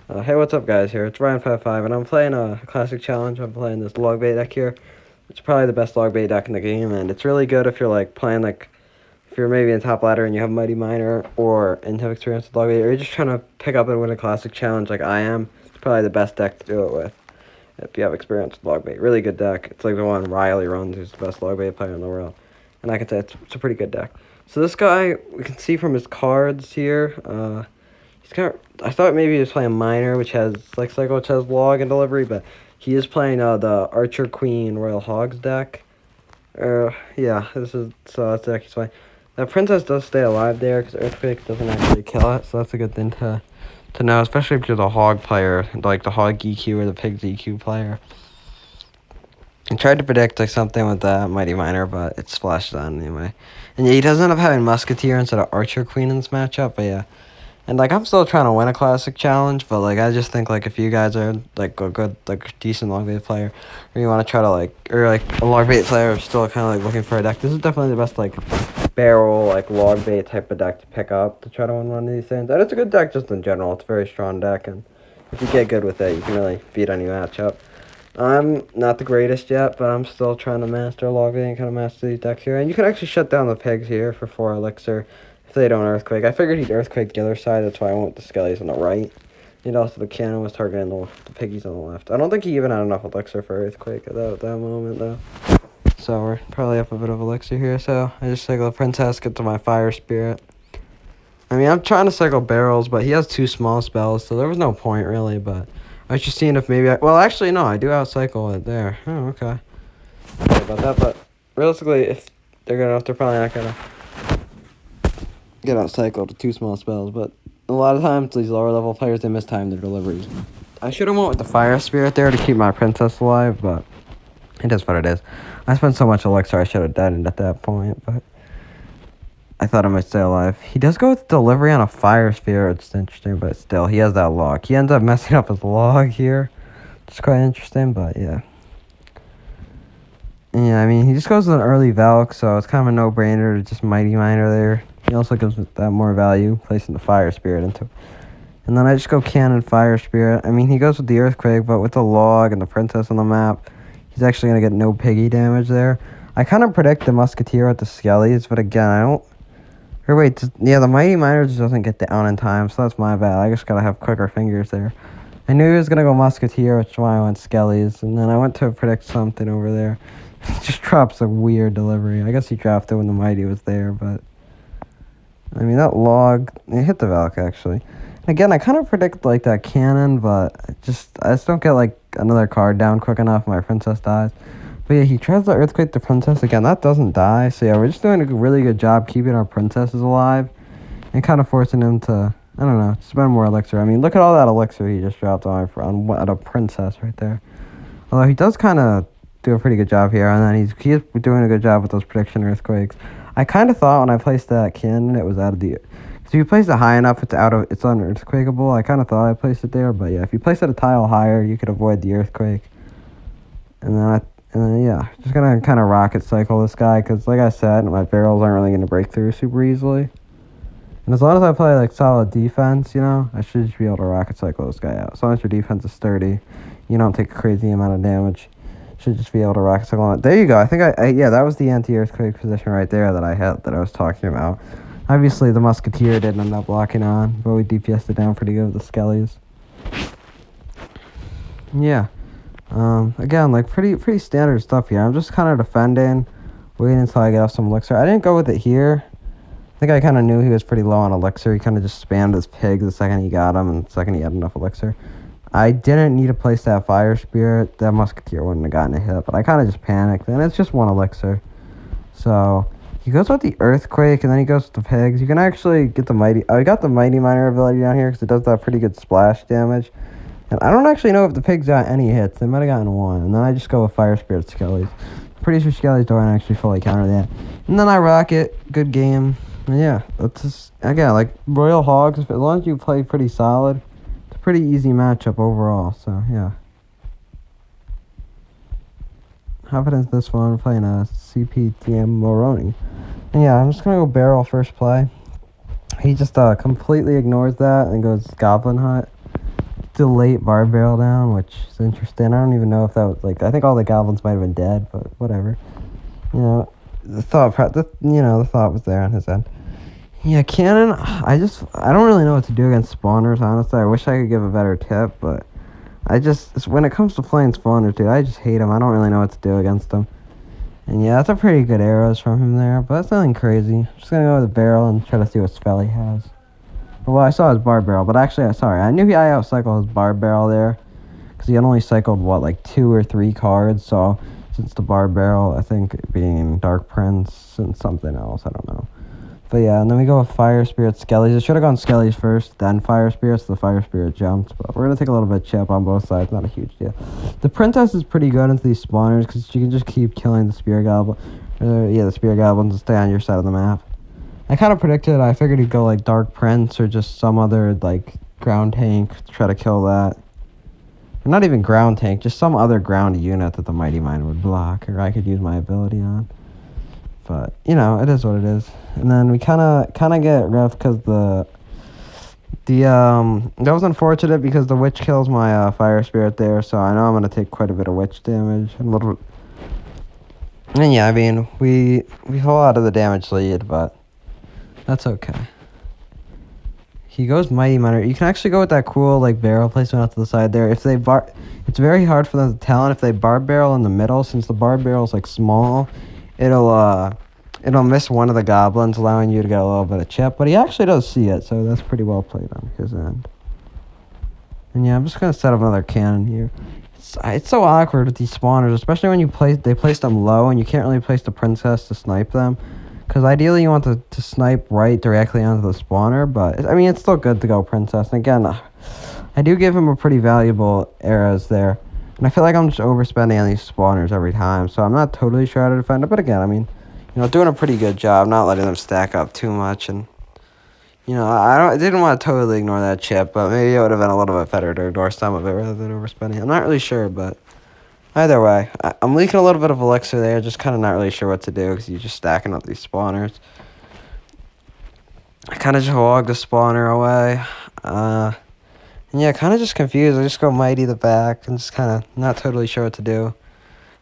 Hey, what's up, guys? Here it's Ryan55, and I'm playing a classic challenge. I'm playing this logbait deck here. It's probably the best logbait deck in the game, and it's really good if you're like playing if you're maybe in top ladder and you have Mighty Miner or and have experience with logbait, or you're just trying to pick up and win a classic challenge like I am. It's probably the best deck to do it with if you have experience with logbait. Really good deck. It's like the one Riley runs, who's the best logbait player in the world, and I can say it's a pretty good deck. So this guy, we can see from his cards here. I thought maybe he was playing Miner, which has Flex Cycle, which has Log and Delivery, but he is playing the Archer Queen Royal Hogs deck. Yeah, that's the deck he's playing. The Princess does stay alive there because Earthquake doesn't actually kill it, so that's a good thing to know, especially if you're the Hog player, like the Hog EQ or the Pigs EQ player. I tried to predict like something with the Mighty Miner, but it's flashed on anyway. And yeah, he does end up having Musketeer instead of Archer Queen in this matchup, but yeah. And, like, I'm still trying to win a classic challenge, but, like, I just think, like, if you guys are, like, a good, like, decent logbait player, or you want to try to, like, or, like, a logbait player is still kind of, like, looking for a deck, this is definitely the best, like, barrel, like, logbait type of deck to pick up to try to win one of these things. And it's a good deck just in general. It's a very strong deck, and if you get good with it, you can really beat any matchup. I'm not the greatest yet, but I'm still trying to master logbait and kind of master these decks here. And you can actually shut down the pigs here for 4 elixir. If they don't Earthquake. I figured he'd Earthquake the other side, that's why I went with the Skellies on the right. And also the cannon was targeting the piggies on the left. I don't think he even had enough elixir for Earthquake at that moment, though. So we're probably up a bit of elixir here, so I just cycle the Princess, get to my Fire Spirit. I mean, I'm trying to cycle barrels, but he has 2 small spells, so there was no point, really, but I was just seeing if maybe well, actually, no, I do outcycle it there. Oh, okay. Sorry about that, but realistically, if they're probably not gonna get outcycled with 2 small spells, but a lot of times these lower level players, they mistime their deliveries. I should have went with the Fire Spirit there to keep my Princess alive, but it is what it is. I spent so much elixir, I should have died at that point, but I thought I might stay alive. He does go with delivery on a Fire Spirit, it's interesting, but still, he has that log. He ends up messing up his log here, which is quite interesting, but yeah. Yeah, I mean, he just goes with an early Valk, so it's kind of a no-brainer to just Mighty Miner there. He also gives that more value, placing the Fire Spirit into. And then I just go Cannon Fire Spirit. I mean, he goes with the Earthquake, but with the Log and the Princess on the map, he's actually going to get no piggy damage there. I kind of predict the Musketeer with the Skellies, but again, I don't... Or wait, yeah, the Mighty Miner just doesn't get down in time, so that's my bad. I just got to have quicker fingers there. I knew he was going to go Musketeer, which is why I went Skellies, and then I went to predict something over there. He just drops a weird delivery. I guess he dropped it when the Mighty was there, but... I mean, that log, it hit the Valk, actually. Again, I kind of predict, like, that cannon, but I just don't get, like, another card down quick enough. My Princess dies. But, yeah, he tries to Earthquake the Princess. Again, that doesn't die. So, yeah, we're just doing a really good job keeping our Princesses alive and kind of forcing him to, I don't know, spend more elixir. I mean, look at all that elixir he just dropped on a Princess right there. Although he does kind of do a pretty good job here, and then he is doing a good job with those prediction Earthquakes. I kind of thought when I placed that cannon, it was out of the... Because if you place it high enough, it's unearthquakeable. I kind of thought I placed it there, but yeah, if you place it a tile higher, you could avoid the earthquake. And then yeah, just gonna kind of rocket cycle this guy, because like I said, my barrels aren't really gonna break through super easily. And as long as I play like solid defense, you know, I should just be able to rocket cycle this guy out. As long as your defense is sturdy, you don't take a crazy amount of damage. Should just be able to rocket cycle on it. There you go. I think yeah, that was the anti-earthquake position right there that I was talking about. Obviously, the Musketeer didn't end up locking on, but we DPS'd it down pretty good with the Skellies. Yeah. Again, like pretty standard stuff here. I'm just kind of defending, waiting until I get off some elixir. I didn't go with it here. I think I kind of knew he was pretty low on elixir. He kind of just spammed his pig the second he got him, and the second he had enough elixir. I didn't need to place that Fire Spirit. That Musketeer wouldn't have gotten a hit, but I kind of just panicked, and it's just 1 elixir. So, he goes with the Earthquake, and then he goes with the pigs. You can actually get the Mighty... I got the Mighty Miner ability down here, because it does that pretty good splash damage. And I don't actually know if the pigs got any hits. They might have gotten 1, and then I just go with Fire Spirit Skellies. Pretty sure Skellies don't actually fully counter that. And then I rock it. Good game. And yeah, that's just... Again, like, Royal Hogs, as long as you play pretty solid... Pretty easy matchup overall, so yeah. Confidence this one, we're playing a CPTM Moroni. And yeah, I'm just gonna go barrel first play. He just completely ignores that and goes Goblin Hut. still late barb barrel down, which is interesting. I don't even know if that was like. I think all the goblins might have been dead, but whatever. You know, the thought was there on his end. Yeah, cannon. I don't really know what to do against spawners. Honestly, I wish I could give a better tip, but when it comes to playing spawners, dude, I just hate them. I don't really know what to do against them. And yeah, that's a pretty good arrows from him there, but that's nothing crazy. I'm just gonna go with the barrel and try to see what spell he has. Well, I saw his barb barrel, but actually, sorry, I knew I outcycled his barb barrel there, because he had only cycled, what, like 2 or 3 cards, so since the barb barrel, I think being Dark Prince and something else, I don't know. But yeah, and then we go with Fire Spirit Skellies. I should have gone Skellies first, then Fire Spirits. The Fire Spirit jumped, but we're going to take a little bit of chip on both sides, not a huge deal. The Princess is pretty good into these spawners, because she can just keep killing the Spear Goblin. The Spear Goblins and stay on your side of the map. I kind of predicted, I figured he'd go like Dark Prince or just some other like ground tank to try to kill that. Or not even ground tank, just some other ground unit that the Mighty Miner would block or I could use my ability on. But, you know, it is what it is. And then we kind of get rough because that was unfortunate because the Witch kills my Fire Spirit there, so I know I'm going to take quite a bit of Witch damage. And yeah, I mean, we fall out of the damage lead, but that's okay. He goes Mighty Miner. You can actually go with that cool like barrel placement out to the side there. If they it's very hard for them to tell, and if they barb barrel in the middle, since the barb barrel is like small, it'll miss one of the goblins, allowing you to get a little bit of chip. But he actually does see it, so that's pretty well played on his end. And yeah, I'm just gonna set up another cannon here. It's so awkward with these spawners, especially when they place them low, and you can't really place the princess to snipe them. Because ideally you want to snipe right directly onto the spawner, but I mean, it's still good to go princess. And again, I do give him a pretty valuable arrows there. And I feel like I'm just overspending on these spawners every time, so I'm not totally sure how to defend it. But again, I mean, you know, doing a pretty good job, not letting them stack up too much. And, you know, I didn't want to totally ignore that chip, but maybe it would have been a little bit better to ignore some of it rather than overspending. I'm not really sure, but either way, I'm leaking a little bit of elixir there, just kind of not really sure what to do because you're just stacking up these spawners. I kind of just log the spawner away. And yeah, kind of just confused. I just go Mighty the back and just kind of not totally sure what to do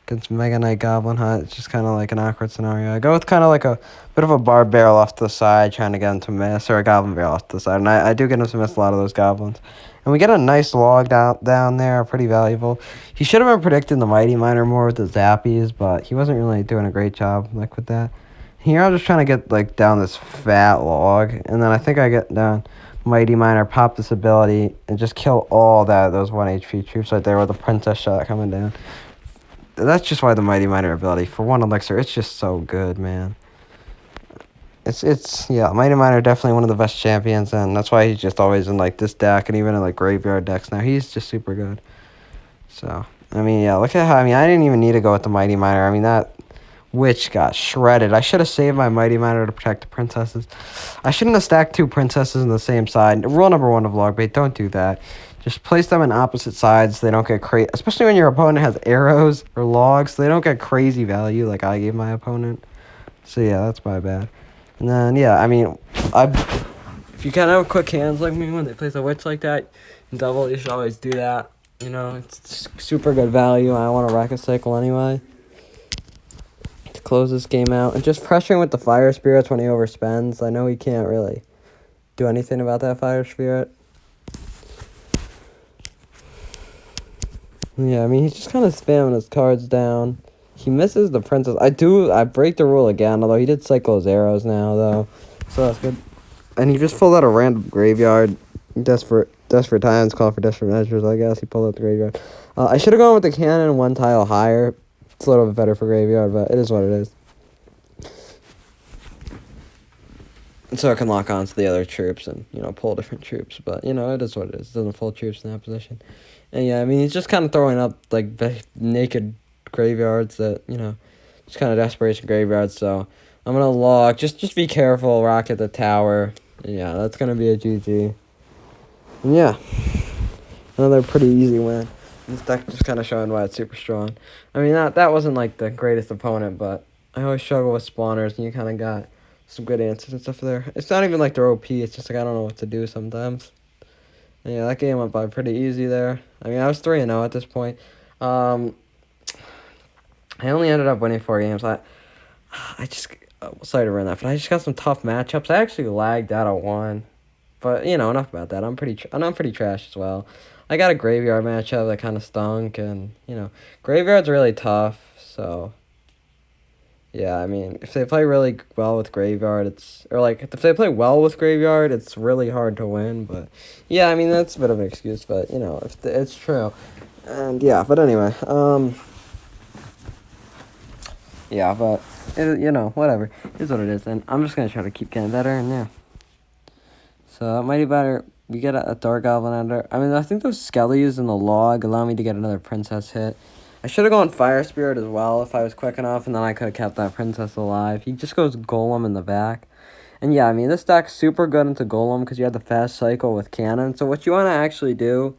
against Mega Knight Goblin Hunt. It's just kind of like an awkward scenario. I go with kind of like a bit of a barb barrel off to the side, trying to get him to miss, or a goblin barrel off to the side. And I do get him to miss a lot of those goblins. And we get a nice log down there, pretty valuable. He should have been predicting the Mighty Miner more with the zappies, but he wasn't really doing a great job like with that. Here I'm just trying to get like down this fat log, and then I think I get down Mighty Miner, pop this ability, and just kill all those 1 HP troops right there with the princess shot coming down. That's just why the Mighty Miner ability, for 1 elixir, it's just so good, man. Yeah, Mighty Miner definitely one of the best champions, and that's why he's just always in like this deck and even in like graveyard decks now. He's just super good. So, I mean, yeah, look at how, I mean, I didn't even need to go with the Mighty Miner. I mean, that Witch got shredded. I should have saved my Mighty Miner to protect the princesses. I shouldn't have stacked 2 princesses on the same side. Rule number 1 of logbait, don't do that. Just place them on opposite sides so they don't get crazy, especially when your opponent has arrows or logs, so they don't get crazy value like I gave my opponent. So yeah, that's my bad. And then, yeah, I mean, if you kind of have quick hands like me when they place a Witch like that, double, you should always do that. You know, it's super good value. I want to rack a cycle anyway to close this game out. And just pressuring with the Fire Spirits when he overspends. I know he can't really do anything about that Fire Spirit. Yeah, I mean, he's just kind of spamming his cards down. He misses the princess. I break the rule again, although he did cycle his arrows now, though. So that's good. And he just pulled out a random graveyard. Desperate times call for desperate measures, I guess. He pulled out the graveyard. I should have gone with the cannon 1 tile higher. It's a little bit better for graveyard, but it is what it is. And so I can lock on to the other troops and, you know, pull different troops. But, you know, it is what it is. It doesn't pull troops in that position. And, yeah, I mean, he's just kind of throwing up, like, naked graveyards that, you know, just kind of desperation graveyards. So I'm going to lock. Just be careful. Rocket the tower. And yeah, that's going to be a GG. And, yeah, another pretty easy win. This deck just kind of showing why it's super strong. I mean, that wasn't, like, the greatest opponent, but I always struggle with spawners, and you kind of got some good answers and stuff there. It's not even like they're OP, it's just like I don't know what to do sometimes. Yeah, that game went by pretty easy there. I mean, I was 3-0 at this point. I only ended up winning 4 games. I just, sorry to ruin that, but I just got some tough matchups. I actually lagged out of one, but you know, enough about that. I'm pretty trash as well. I got a graveyard matchup that kind of stunk, and you know, graveyard's really tough. So yeah, I mean, if they play really well with graveyard, if they play well with graveyard, it's really hard to win. But yeah, I mean that's a bit of an excuse, but you know, it's true. And yeah, but anyway, yeah, but you know, whatever. It's what it is, and I'm just gonna try to keep getting better, and yeah. So mighty better. We get a Dark Goblin under. I mean, I think those Skellies in the log allow me to get another Princess hit. I should have gone Fire Spirit as well if I was quick enough, and then I could have kept that Princess alive. He just goes Golem in the back. And yeah, I mean, this deck's super good into Golem because you have the fast cycle with Cannon. So what you want to actually do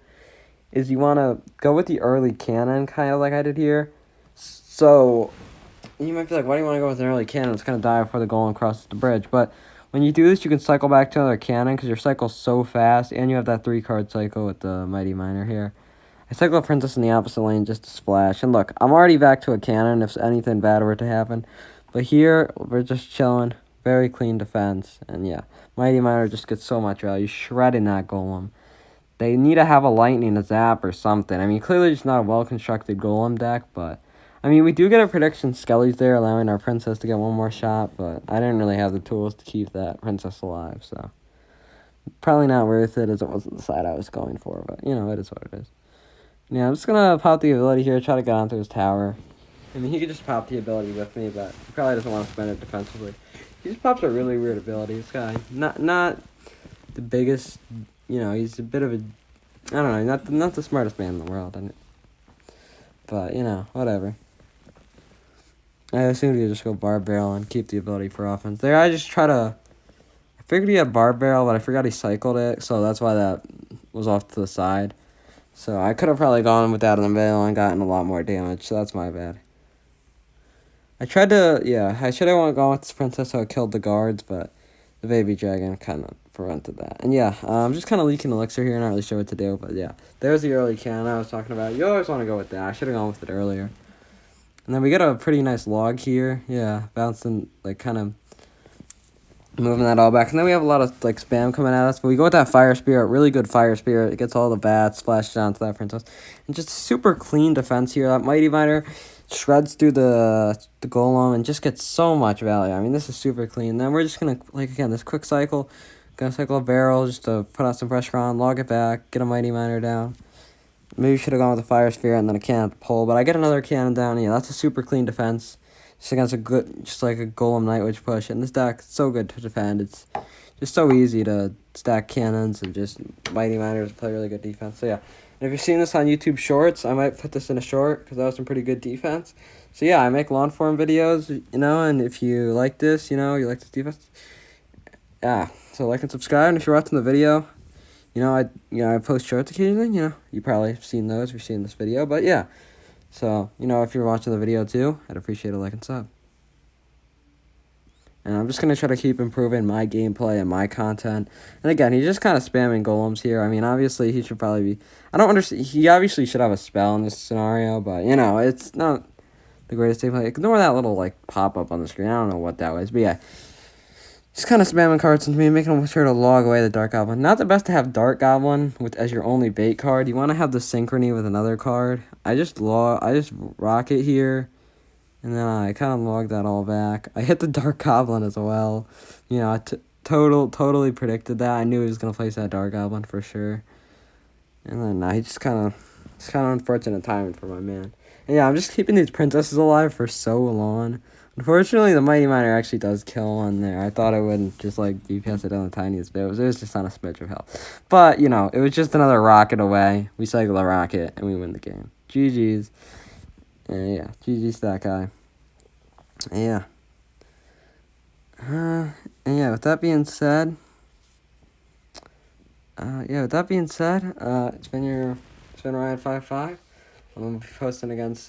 is you want to go with the early Cannon, kind of like I did here. So you might be like, why do you want to go with an early Cannon? It's going to die before the Golem crosses the bridge. But when you do this, you can cycle back to another Cannon because your cycle's so fast, and you have that 3-card cycle with the Mighty Miner here. I cycle a Princess in the opposite lane just to splash. And look, I'm already back to a Cannon if anything bad were to happen. But here, we're just chilling. Very clean defense. And yeah, Mighty Miner just gets so much value. Shredding that Golem. They need to have a Lightning, a Zap, or something. I mean, clearly it's not a well-constructed Golem deck, but I mean, we do get a prediction Skelly's there, allowing our Princess to get one more shot, but I didn't really have the tools to keep that Princess alive, so probably not worth it as it wasn't the side I was going for, but, you know, it is what it is. Yeah, I'm just going to pop the ability here, try to get onto his tower. I mean, he could just pop the ability with me, but he probably doesn't want to spend it defensively. He just pops a really weird ability, this guy. Not the biggest, you know, he's a bit of a, I don't know, not the smartest man in the world, but, you know, whatever. I assumed he'd just go Barb Barrel and keep the ability for offense. There, I figured he had Barb Barrel, but I forgot he cycled it, so that's why that was off to the side. So I could have probably gone without an Veil and gotten a lot more damage, so that's my bad. I should have gone with this Princess so it killed the guards, but the Baby Dragon kind of prevented that. And yeah, I'm just kind of leaking Elixir here, not really sure what to do, but yeah. There's the early cannon I was talking about. You always want to go with that. I should have gone with it earlier. And then we get a pretty nice log here. Yeah, bouncing, like, kind of moving that all back. And then we have a lot of, like, spam coming at us. But we go with that Fire Spirit. Really good Fire Spirit. It gets all the bats splashed down to that Princess. And just super clean defense here. That Mighty Miner shreds through the Golem and just gets so much value. I mean, this is super clean. Then we're just going to, like, again, this quick cycle. Gonna cycle a barrel just to put out some pressure on, log it back, get a Mighty Miner down. Maybe we should have gone with a Fire Spirit and then a cannon at the pole, but I get another cannon down. Yeah, that's a super clean defense. Just against just like a Golem Night Witch push. And this deck is so good to defend. It's just so easy to stack cannons and just Mighty Miners play really good defense. So yeah, and if you're seeing this on YouTube Shorts, I might put this in a short because that was some pretty good defense. So yeah, I make lawn form videos, you know, and if you like this, you know, you like this defense, yeah. So like and subscribe, and if you're watching the video, you know, I post shorts occasionally, you know. You probably have seen those if you're seeing this video, but yeah. So, you know, if you're watching the video too, I'd appreciate a like and sub. And I'm just going to try to keep improving my gameplay and my content. And again, he's just kind of spamming golems here. I mean, obviously, he should probably be, I don't understand, he obviously should have a spell in this scenario, but, you know, it's not the greatest gameplay. Ignore that little, like, pop-up on the screen. I don't know what that was, but yeah. He's kind of spamming cards into me, making sure to log away the Dark Goblin. Not the best to have Dark Goblin as your only bait card. You want to have the Synchrony with another card. I just rock it here, and then I kind of log that all back. I hit the Dark Goblin as well. You know, I totally predicted that. I knew he was going to place that Dark Goblin for sure. And then it's kind of unfortunate timing for my man. And yeah, I'm just keeping these princesses alive for so long. Unfortunately, the Mighty Miner actually does kill one there. I thought it wouldn't just, like, DPS it on the tiniest bit. It was just on a smidge of health. But, you know, it was just another rocket away. We cycle a rocket, and we win the game. GG's. And, yeah, GG's to that guy. And, yeah. And, yeah, with that being said... it's been Ryan55. I'm going to be posting again soon.